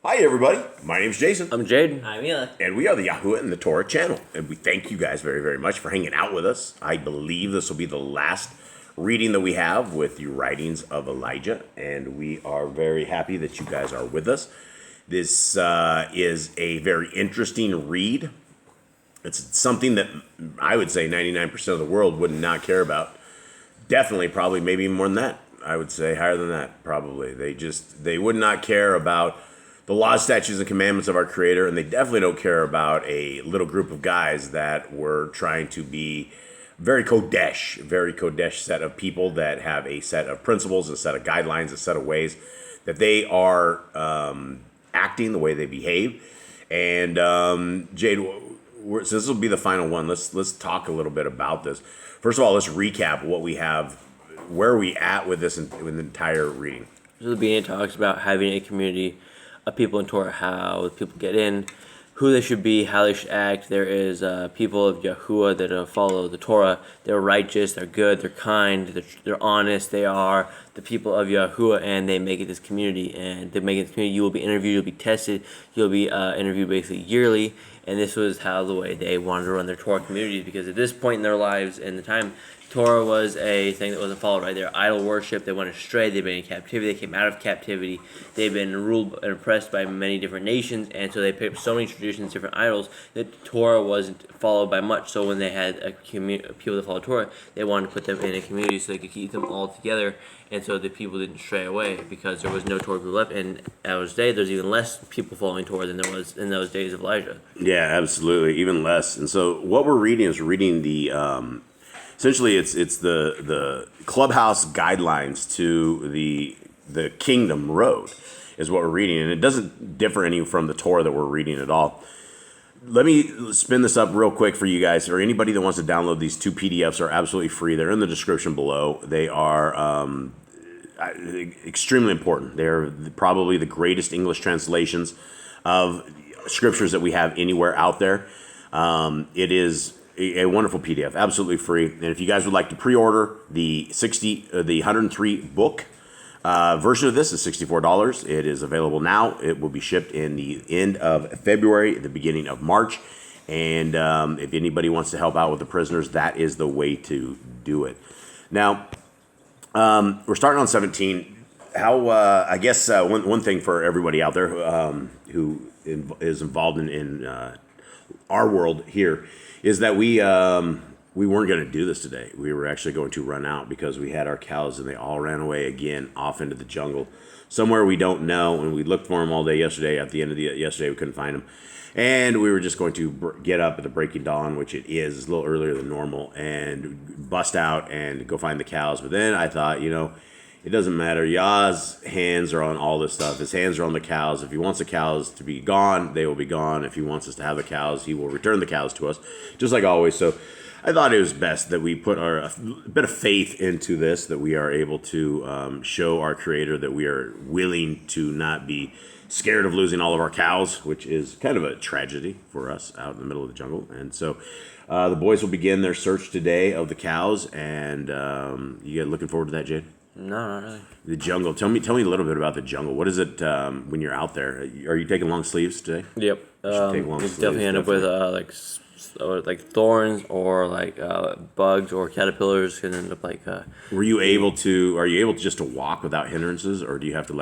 Hi everybody, my name's Jason. I'm Jade. I'm Eli. And we are the Yahuwah and the Torah channel. And we thank you guys very, very much for hanging out with us. I believe this will be the last reading that we have with the writings of Elijah. And we are very happy that you guys are with us. This is a very interesting read. It's something that I would say 99% of the world would not care about. Definitely, probably, maybe more than that. I would say higher than that, probably. They would not care about the laws, statutes, and commandments of our Creator, and they definitely don't care about a little group of guys that were trying to be very Kodesh set of people that have a set of principles, a set of guidelines, a set of ways that they are acting, the way they behave. And Jade, since this will be the final one, let's talk a little bit about this. First of all, let's recap what we have. Where are we at with this with the entire reading? So the beginning talks about having a community of people in Torah, how people get in, who they should be, how they should act. There is people of Yahuwah that follow the Torah. They're righteous, they're good, they're kind, they're honest. They are the people of Yahuwah, and they make it this community. And they make it this community. You will be interviewed, you'll be tested, you'll be interviewed basically yearly. And this was the way they wanted to run their Torah communities, because at this point in their lives and the time, Torah was a thing that wasn't followed, right? Their idol worship, they went astray, they've been in captivity, they came out of captivity, they've been ruled and oppressed by many different nations, and so they picked up so many traditions, different idols, that Torah wasn't followed by much. So when they had people that followed Torah, they wanted to put them in a community so they could keep them all together, and so the people didn't stray away, because there was no Torah people left, and at those days, there's even less people following Torah than there was in those days of Elijah. Yeah, absolutely, even less. And so what we're reading is the essentially, it's the clubhouse guidelines to the kingdom road is what we're reading, and it doesn't differ any from the Torah that we're reading at all. Let me spin this up real quick for you guys, or anybody that wants to download these two PDFs are absolutely free. They're in the description below. They are extremely important. They're probably the greatest English translations of scriptures that we have anywhere out there. It is a wonderful PDF, absolutely free. And if you guys would like to pre-order the 103 book version of this is $64. It is available now. It will be shipped in the end of February, the beginning of March. And if anybody wants to help out with the prisoners, that is the way to do it. Now, we're starting on 17. How I guess one thing for everybody out there who is involved in our world here is that we weren't going to do this today. We were actually going to run out because we had our cows and they all ran away again off into the jungle somewhere we don't know, and we looked for them all day yesterday. At the end of yesterday, we couldn't find them, and we were just going to get up at the breaking dawn, which it is a little earlier than normal, and bust out and go find the cows. But then I thought, it doesn't matter. Yah's hands are on all this stuff. His hands are on the cows. If he wants the cows to be gone, they will be gone. If he wants us to have the cows, he will return the cows to us, just like always. So I thought it was best that we put a bit of faith into this, that we are able to show our Creator that we are willing to not be scared of losing all of our cows, which is kind of a tragedy for us out in the middle of the jungle. And so the boys will begin their search today of the cows, and you guys looking forward to that, Jade? No, not really. The jungle. Tell me a little bit about the jungle. What is it when you're out there? Are you taking long sleeves today? Yep. You definitely end up with like thorns or bugs or caterpillars. Can end up Are you able to just to walk without hindrances, or do you have to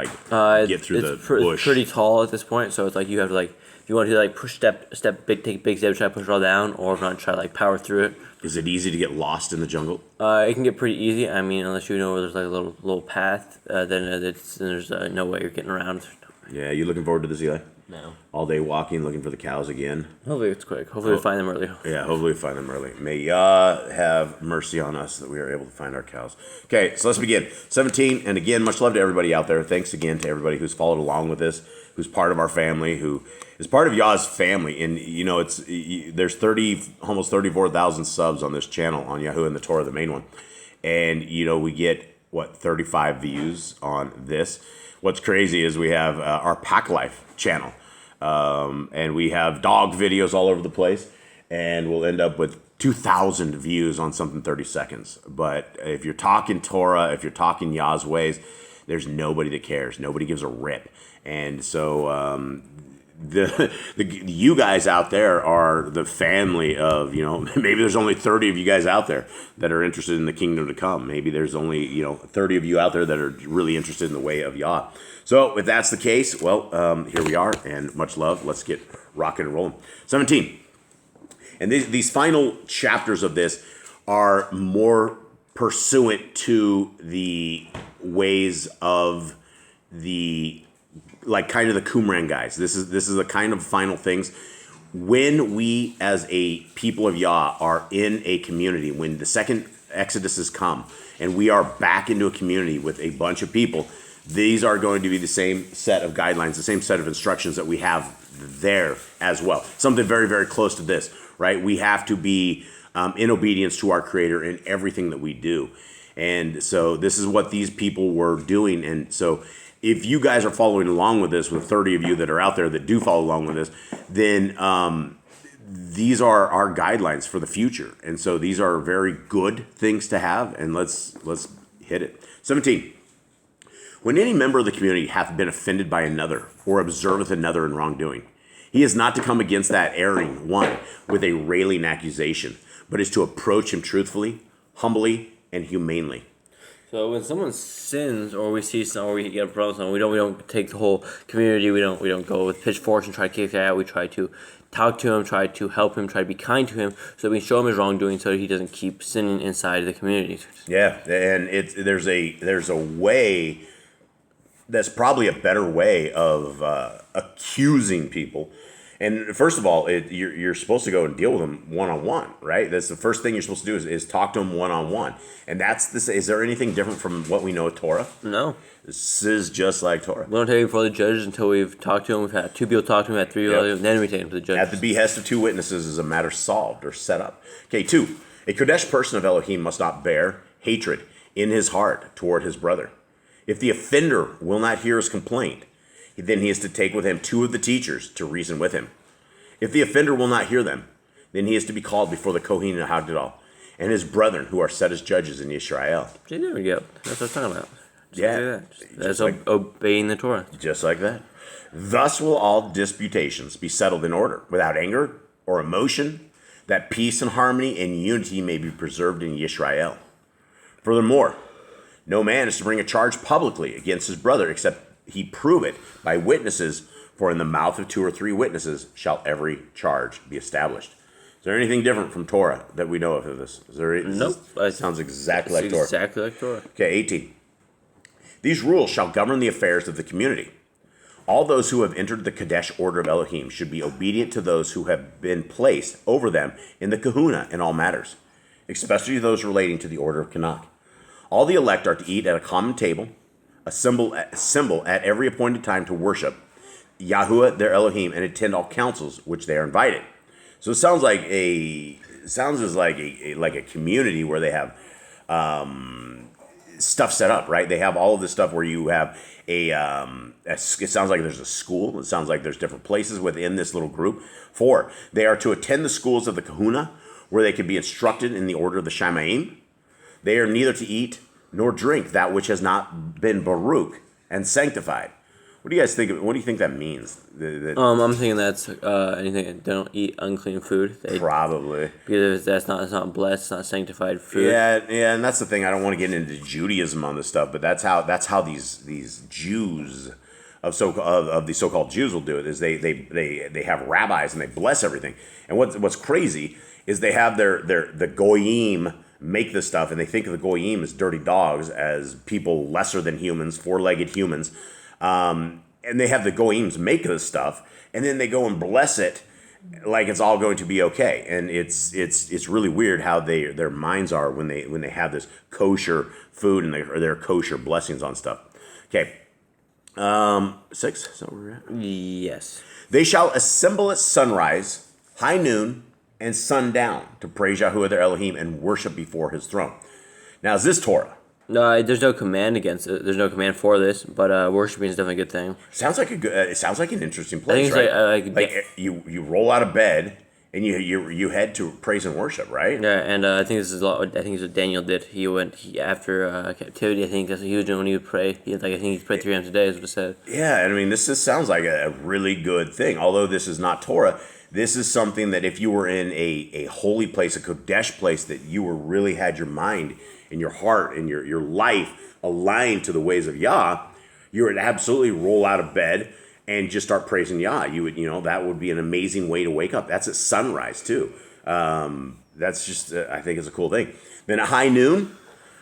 get through the bush? It's pretty tall at this point, so it's you have to if you want to push take big steps, try to push it all down, or if not, try to power through it. Is it easy to get lost in the jungle? It can get pretty easy. I mean, unless you know where there's a little path, then there's no way you're getting around. Yeah, you looking forward to this, Eli? No. All day walking, looking for the cows again. Hopefully it's quick. Hopefully we find them early. Yeah, hopefully we find them early. May Yah have mercy on us that we are able to find our cows. Okay, so let's begin. 17, and again, much love to everybody out there. Thanks again to everybody who's followed along with this, who's part of our family, who is part of Yah's family. And there's almost 34,000 subs on this channel on Yahuwah and the Torah, the main one. And we get 35 views on this. What's crazy is we have our Pack Life channel, and we have dog videos all over the place, and we'll end up with 2,000 views on something 30 seconds. But if you're talking Torah, if you're talking Yah's ways, there's nobody that cares. Nobody gives a rip. And so you guys out there are the family of, maybe there's only 30 of you guys out there that are interested in the kingdom to come. Maybe there's only, 30 of you out there that are really interested in the way of Yah. So if that's the case, well, here we are, and much love. Let's get rocking and rolling. 17. And these final chapters of this are more pursuant to the ways of the, like, kind of the Qumran guys. This is the kind of final things. When we as a people of Yah are in a community, when the second Exodus has come and we are back into a community with a bunch of people, these are going to be the same set of guidelines, the same set of instructions that we have there as well. Something very, very close to this, right? We have to be in obedience to our Creator in everything that we do. And so this is what these people were doing. And so if you guys are following along with this, with 30 of you that are out there that do follow along with this, then these are our guidelines for the future. And so these are very good things to have. And let's hit it. 17. When any member of the community hath been offended by another, or observeth another in wrongdoing, he is not to come against that erring one with a railing accusation, but is to approach him truthfully, humbly, and humanely. So when someone sins, or we see some, or we get a problem, we don't take the whole community. We don't go with pitchforks and try to kick that out. We try to talk to him, try to help him, try to be kind to him, so we can show him his wrongdoing, so he doesn't keep sinning inside the community. Yeah, and there's a way. That's probably a better way of accusing people. And first of all, you're supposed to go and deal with them one-on-one, right? That's the first thing you're supposed to do is talk to them one-on-one. And that's this. Is there anything different from what we know of Torah? No. This is just like Torah. We don't take him before the judges until we've talked to him. We've had 2 people talk to him, had 3 people, then we take him to the judges. At the behest of 2 witnesses is a matter solved or set up. Okay, 2. A Kodesh person of Elohim must not bear hatred in his heart toward his brother. If the offender will not hear his complaint, then he is to take with him 2 of the teachers to reason with him. If the offender will not hear them, then he is to be called before the Kohen and Hagdal and his brethren who are set as judges in Yisrael. There we go. That's what I'm talking about. That's like obeying the Torah. Just like that. Thus will all disputations be settled in order, without anger or emotion, that peace and harmony and unity may be preserved in Yisrael. Furthermore, no man is to bring a charge publicly against his brother, except he prove it by witnesses, for in the mouth of 2 or 3 witnesses shall every charge be established. Is there anything different from Torah that we know of this? Nope. Sounds exactly like Torah. Exactly like Torah. Okay, 18. These rules shall govern the affairs of the community. All those who have entered the Kadesh order of Elohim should be obedient to those who have been placed over them in the kahuna in all matters, especially those relating to the order of Kanak. All the elect are to eat at a common table, assemble at every appointed time to worship Yahuwah their Elohim, and attend all councils which they are invited. So it sounds like a community where they have stuff set up, right? They have all of this stuff where you have it sounds like there's a school. It sounds like there's different places within this little group. 4, they are to attend the schools of the kahuna, where they can be instructed in the order of the Shamaim. They are neither to eat nor drink that which has not been Baruch and sanctified. What do you guys think? What do you think that means? I'm thinking that's anything. They don't eat unclean food. Probably because that's not blessed. It's not sanctified food. Yeah, and that's the thing. I don't want to get into Judaism on this stuff, but that's how these Jews of the so-called Jews will do it. Is they have rabbis and they bless everything. And what's crazy is they have the goyim make this stuff, and they think of the goyim as dirty dogs, as people lesser than humans, 4-legged humans. And they have the goyims make this stuff, and then they go and bless it like it's all going to be okay. And it's really weird how their minds are when they have this kosher food and their kosher blessings on stuff. Okay, 6. Is that where we're at? Yes. They shall assemble at sunrise, high noon, and sundown to praise Yahuwah their Elohim and worship before His throne. Now, is this Torah? No, there's no command against it. There's no command for this, but worshiping is definitely a good thing. Sounds like it sounds like an interesting place, I think right? it's like you roll out of bed and you head to praise and worship, right? Yeah, and I think this is a lot. I think this is what Daniel did. After captivity. I think that's what he was doing when he would pray. I think he prayed 3 times a day, as was said. Yeah, and I mean, this just sounds like a really good thing. Although this is not Torah, this is something that if you were in a holy place, a Kodesh place, that you were really had your mind and your heart and your life aligned to the ways of Yah, you would absolutely roll out of bed and just start praising Yah. You would, that would be an amazing way to wake up. That's at sunrise too. That's just, I think, is a cool thing. Then at high noon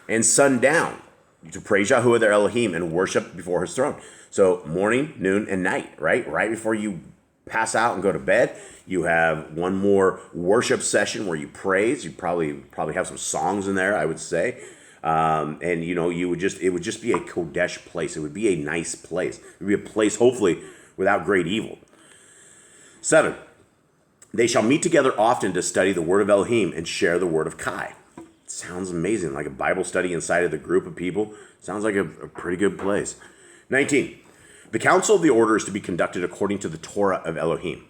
and sundown to praise Yahuwah their Elohim and worship before his throne. So morning, noon, and night, right? Right before you pass out and go to bed, you have one more worship session where you praise. You probably have some songs in there, I would say. And it would just be a Kodesh place. It would be a nice place. It would be a place, hopefully, without great evil. 7, they shall meet together often to study the word of Elohim and share the word of Kai. Sounds amazing, like a Bible study inside of the group of people. Sounds like a pretty good place. 19, the council of the order is to be conducted according to the Torah of Elohim.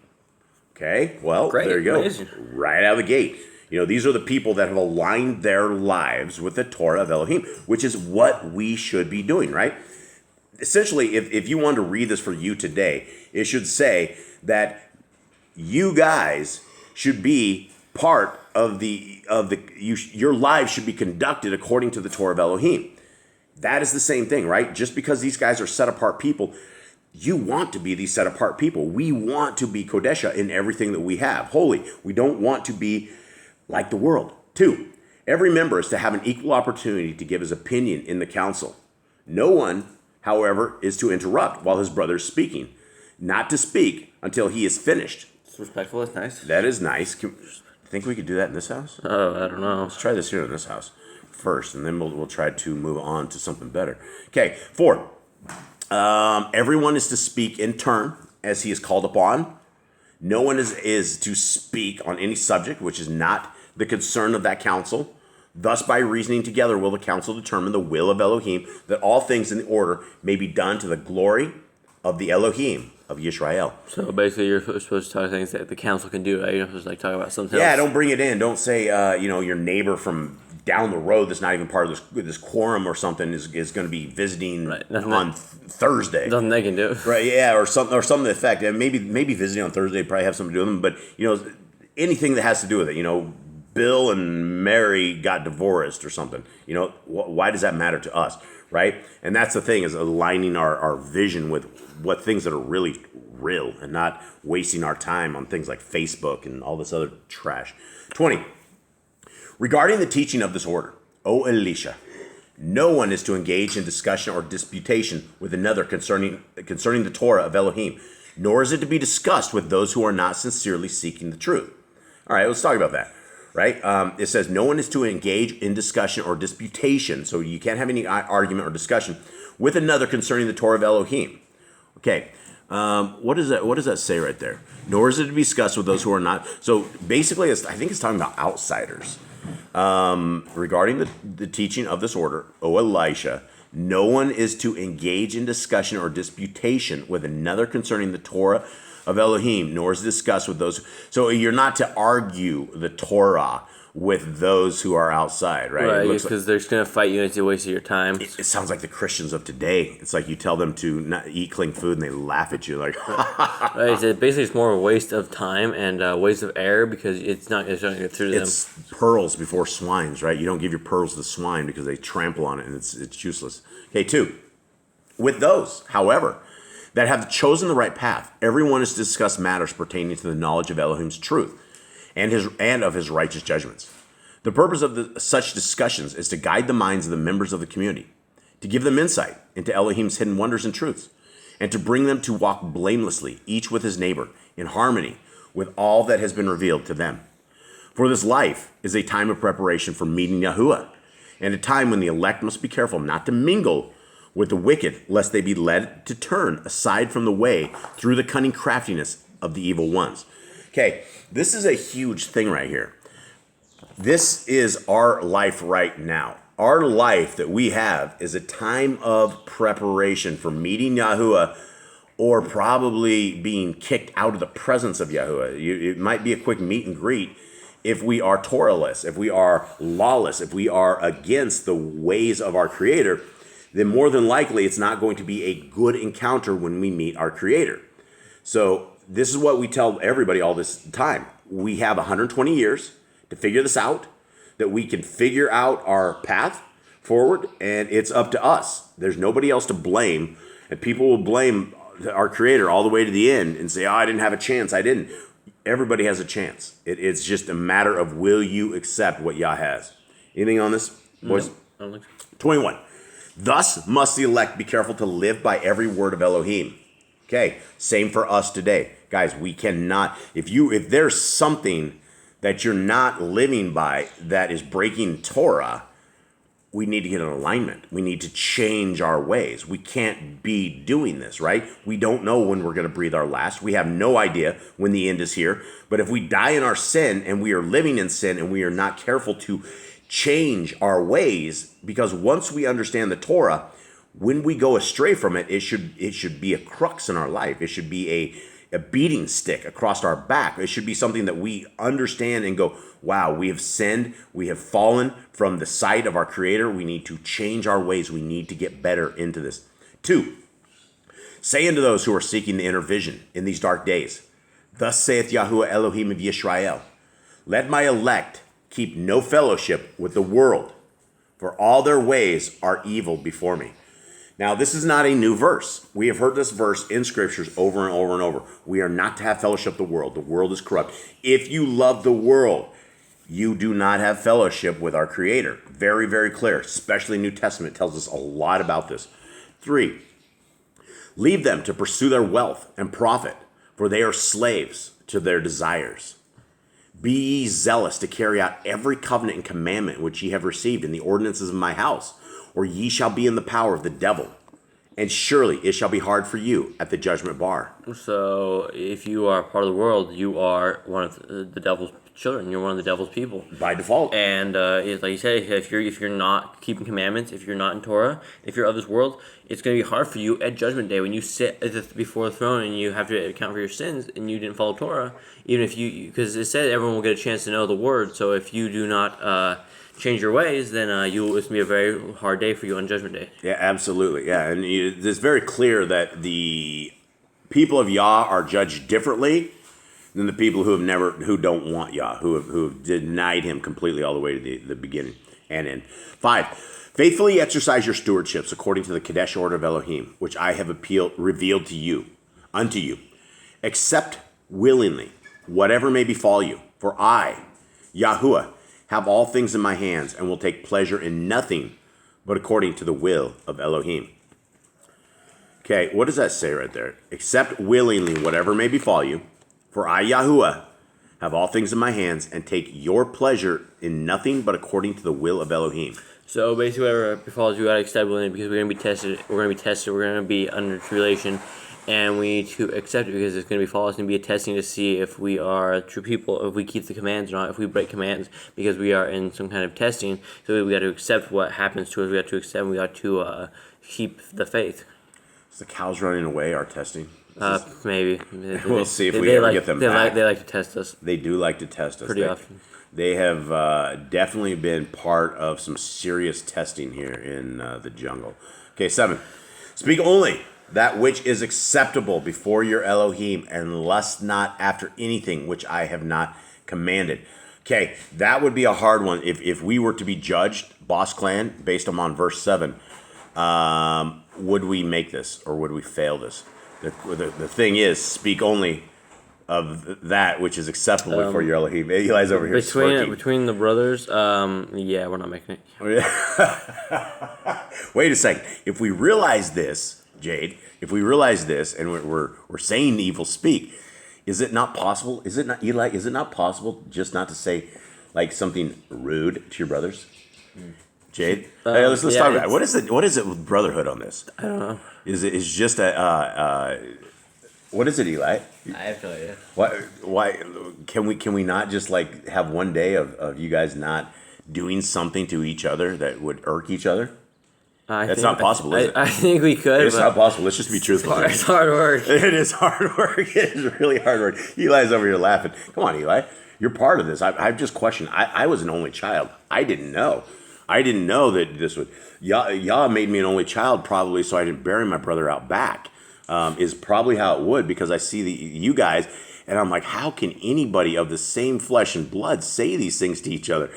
Okay, well, Great. there you go. Amazing. Right out of the gate. These are the people that have aligned their lives with the Torah of Elohim, which is what we should be doing, right? Essentially, if you wanted to read this for you today, it should say that you guys should be part of your lives should be conducted according to the Torah of Elohim. That is the same thing, right? Just because these guys are set apart people, you want to be these set apart people. We want to be Kodesha in everything that we have, holy. We don't want to be like the world. 2, every member is to have an equal opportunity to give his opinion in the council. No one, however, is to interrupt while his brother is speaking, not to speak until he is finished. It's respectful. It's nice. That is nice. Think we could do that in this house? Oh, I don't know. Let's try this here in this house first, and then we'll try to move on to something better. Okay, 4, everyone is to speak in turn as he is called upon. No one is to speak on any subject which is not the concern of that council. Thus, by reasoning together, will the council determine the will of Elohim, that all things in the order may be done to the glory of the Elohim of Yisrael. So basically, you're supposed to talk things that the council can do, right? You're not supposed to talk about something Yeah, else. don't bring it in. Don't say, your neighbor from down the road that's not even part of this quorum or something is going to be visiting on Thursday. Nothing they can do. Right, yeah, or something to the effect. And maybe visiting on Thursday probably have something to do with them, but anything that has to do with it, Bill and Mary got divorced or something. Why does that matter to us, right? And that's the thing, is aligning our vision with what things that are really real and not wasting our time on things like Facebook and all this other trash. 20, regarding the teaching of this order, O Elisha, no one is to engage in discussion or disputation with another concerning the Torah of Elohim, nor is it to be discussed with those who are not sincerely seeking the truth. All right, let's talk about that, right? It says no one is to engage in discussion or disputation, so you can't have any argument or discussion with another concerning the Torah of Elohim. Okay, what does that say right there? Nor is it to be discussed with those who are not. So basically, I think it's talking about outsiders. Regarding the teaching of this order, O Elisha, no one is to engage in discussion or disputation with another concerning the Torah of Elohim, nor is discussed with those. So you're not to argue the Torah with those who are outside, right? Right, because they're just going to fight you and it's a waste of your time. It sounds like the Christians of today. It's like you tell them to not eat clean food and they laugh at you like, Right, so basically it's more a waste of time and a waste of air because it's not going to get through to them. It's pearls before swines, right? You don't give your pearls to the swine because they trample on it and it's useless. Okay, 2, with those, however, that have chosen the right path, everyone is to discuss matters pertaining to the knowledge of Elohim's truth and of his righteous judgments. The purpose of such discussions is to guide the minds of the members of the community, to give them insight into Elohim's hidden wonders and truths, and to bring them to walk blamelessly, each with his neighbor, in harmony with all that has been revealed to them. For this life is a time of preparation for meeting Yahuwah, and a time when the elect must be careful not to mingle with the wicked, lest they be led to turn aside from the way through the cunning craftiness of the evil ones. Okay, this is a huge thing right here. This is our life right now. Our life that we have is a time of preparation for meeting Yahuwah or probably being kicked out of the presence of Yahuwah. It might be a quick meet and greet if we are Torahless, if we are lawless, if we are against the ways of our Creator, then more than likely it's not going to be a good encounter when we meet our Creator. So this is what we tell everybody all this time. We have 120 years to figure this out, that we can figure out our path forward, and it's up to us. There's nobody else to blame, and people will blame our Creator all the way to the end and say, oh, I didn't have a chance. I didn't. Everybody has a chance. It's just a matter of will you accept what Yah has. Anything on this, boys? No, I don't think so. 21. Thus must the elect be careful to live by every word of Elohim. Okay, same for us today. Guys, we cannot, if there's something that you're not living by that is breaking Torah, we need to get in alignment. We need to change our ways. We can't be doing this, right? We don't know when we're going to breathe our last. We have no idea when the end is here. But if we die in our sin and we are living in sin and we are not careful to change our ways, because once we understand the Torah, when we go astray from it, it should be a crux in our life. It should be a beating stick across our back. It should be something that we understand and go, wow, we have sinned. We have fallen from the sight of our Creator. We need to change our ways. We need to get better into this. 2, say unto those who are seeking the inner vision in these dark days, thus saith Yahuwah Elohim of Yisrael, let my elect keep no fellowship with the world, for all their ways are evil before me. Now, this is not a new verse. We have heard this verse in scriptures over and over and over. We are not to have fellowship with the world. The world is corrupt. If you love the world, you do not have fellowship with our Creator. Very, very clear. Especially New Testament tells us a lot about this. 3, leave them to pursue their wealth and profit, for they are slaves to their desires. Be ye zealous to carry out every covenant and commandment which ye have received in the ordinances of my house, or ye shall be in the power of the devil, and surely it shall be hard for you at the judgment bar. So if you are part of the world, you are one of the devil's children. You're one of the devil's people By default. And it's like you said, if you're not keeping commandments, if you're not in Torah, if you're of this world, it's going to be hard for you at Judgment Day when you sit before the throne and you have to account for your sins and you didn't follow Torah. Even if because it said everyone will get a chance to know the word. So if you do not change your ways, then it's going to be a very hard day for you on Judgment Day. Yeah, absolutely. Yeah, and it's very clear that the people of Yah are judged differently than the people who don't want Yah, who have denied Him completely all the way to the beginning and end. 5, faithfully exercise your stewardships according to the Kadesh order of Elohim, which I have revealed unto you. Accept willingly whatever may befall you, for I, Yahuwah, have all things in my hands, and will take pleasure in nothing but according to the will of Elohim. Okay, what does that say right there? Accept willingly whatever may befall you, for I, Yahuwah, have all things in my hands, and take your pleasure in nothing but according to the will of Elohim. So basically, whatever befalls you, got to accept willingly because we're going to be tested. We're going to be under tribulation. And we need to accept it because it's going to be false. It's going to be a testing to see if we are true people, if we keep the commands or not, if we break commands, because we are in some kind of testing. So we got to accept what happens to us. We got to accept. We got to keep the faith. Is the cows running away our testing? Maybe. We'll see if we ever get them back. They like to test us. They do like to test us. Pretty often. They have definitely been part of some serious testing here in the jungle. Okay, 7. Speak only that which is acceptable before your Elohim, and lust not after anything which I have not commanded. Okay, that would be a hard one. If we were to be judged, Boss Clan, based on verse 7, would we make this or would we fail this? The thing is, speak only of that which is acceptable before your Elohim. Eli's over here between the brothers, yeah, we're not making it. Wait a second. If we realize this, Jade, if we realize this and we're saying evil speak, is it not possible? Is it not, Eli? Is it not possible just not to say like something rude to your brothers? Jade, hey, let's talk about it. What is it with brotherhood on this? I don't know. Is just a what is it, Eli? I have no idea. Why can we not just like have one day of you guys not doing something to each other that would irk each other? That's not possible, is it? I think we could. It's not possible. Let's just be truthful. It's hard work. It is hard work. It is really hard work. Eli's over here laughing. Come on, Eli. You're part of this. I've just questioned. I was an only child. I didn't know. I didn't know that this would. Yah made me an only child probably so I didn't bury my brother out back. Is probably how it would, because I see you guys and I'm like, how can anybody of the same flesh and blood say these things to each other?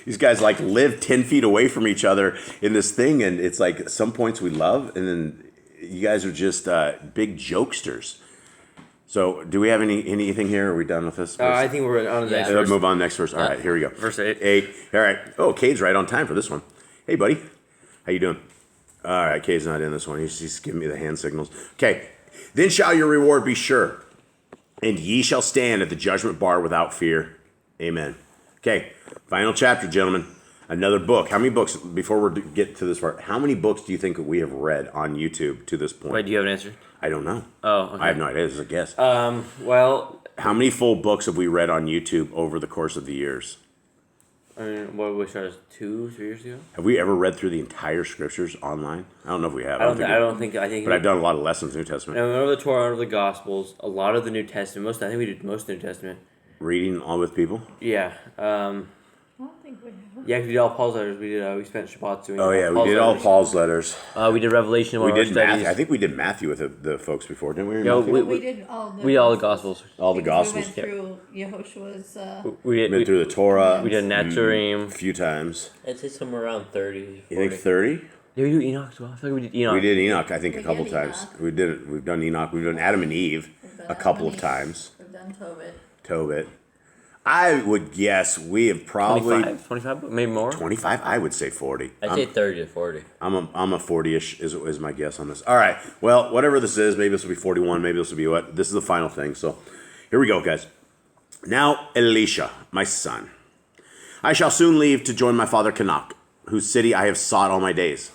These guys like live 10 feet away from each other in this thing, and it's like some points we love, and then you guys are just big jokesters. So, do we have anything here? Are we done with this? I think we're on to the next verse. Move on next verse. All right, here we go. Verse 8. 8. All right. Oh, Cade's right on time for this one. Hey, buddy. How you doing? All right, Cade's not in this one. He's giving me the hand signals. Okay. Then shall your reward be sure, and ye shall stand at the judgment bar without fear. Amen. Okay. Final chapter, gentlemen. Another book. How many books, before we get to this part, how many books do you think that we have read on YouTube to this point? Wait, do you have an answer? I don't know. Oh, okay. I have no idea. This is a guess. Well, how many full books have we read on YouTube over the course of the years? I mean, what we started 2-3 years ago? Have we ever read through the entire scriptures online? I don't know if we have. I think. But I've done a lot of lessons in the New Testament. And over the Torah, over the Gospels, a lot of the New Testament. I think we did most of the New Testament. Reading all with people? Yeah. I don't think we have. Yeah, we did all Paul's letters. We did. We spent Shabbat doing. Oh yeah, we did all Paul's letters. We did Revelation. We did Matthew. I think we did Matthew with the folks before, didn't we? Yeah, We did all the. We did all the Gospels. All the Gospels. We went through Yehoshua's. We went through the Torah. We did Netzarim a few times. I'd say somewhere around 30. 40. You think 30? Did we do Enoch as well? I feel like we did Enoch. We did Enoch. I think We a couple did times. Enoch. We've done Enoch. We've done Adam and Eve a couple of times. We've done Tobit. Tobit. I would guess we have probably 25, maybe more. 25. I would say 40. I'd say 30 to 40. I'm a 40-ish is my guess on this. All right. Well, whatever this is, maybe this will be 41. Maybe this will be what? This is the final thing. So here we go, guys. Now, Elisha, my son, I shall soon leave to join my father Canak, whose city I have sought all my days.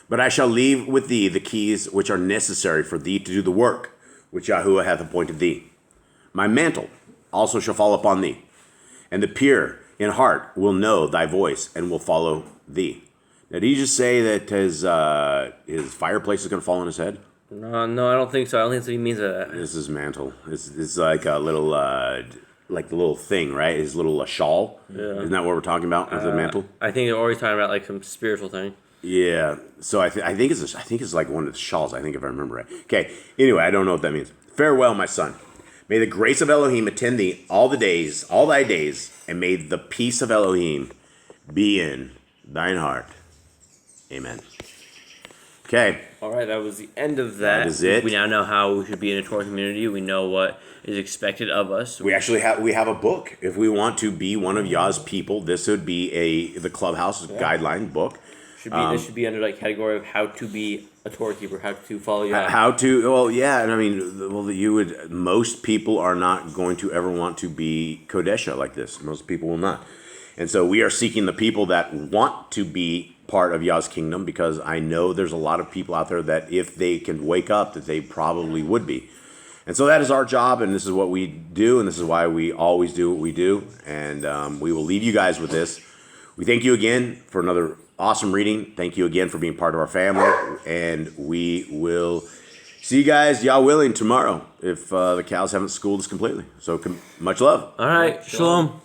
But I shall leave with thee the keys which are necessary for thee to do the work which Yahuwah hath appointed thee. My mantle also shall fall upon thee, and the pure in heart will know thy voice and will follow thee. Now, did he just say that his fireplace is going to fall on his head? No, I don't think so. I don't think that's what he means by that. This is his mantle. It's like a little, like the little thing, right? His little shawl. Yeah. Isn't that what we're talking about with the mantle? I think they're always talking about like some spiritual thing. Yeah. So I think it's like one of the shawls. I think if I remember right. Okay. Anyway, I don't know what that means. Farewell, my son. May the grace of Elohim attend thee all thy days, and may the peace of Elohim be in thine heart. Amen. Okay. All right, that was the end of that. That is it. We now know how we should be in a Torah community. We know what is expected of us. We actually have a book. If we want to be one of Yah's people, this would be the Clubhouse guideline book. This should be under like category of how to be a Torah keeper, how to follow Yah. And I mean, most people are not going to ever want to be Kodesha like this. Most people will not. And so we are seeking the people that want to be part of Yah's kingdom, because I know there's a lot of people out there that if they can wake up, that they probably would be. And so that is our job, and this is what we do, and this is why we always do what we do. And we will leave you guys with this. We thank you again for another awesome reading. Thank you again for being part of our family, and we will see you guys, Yah willing, tomorrow if the cows haven't schooled us completely. So much love. All right, shalom.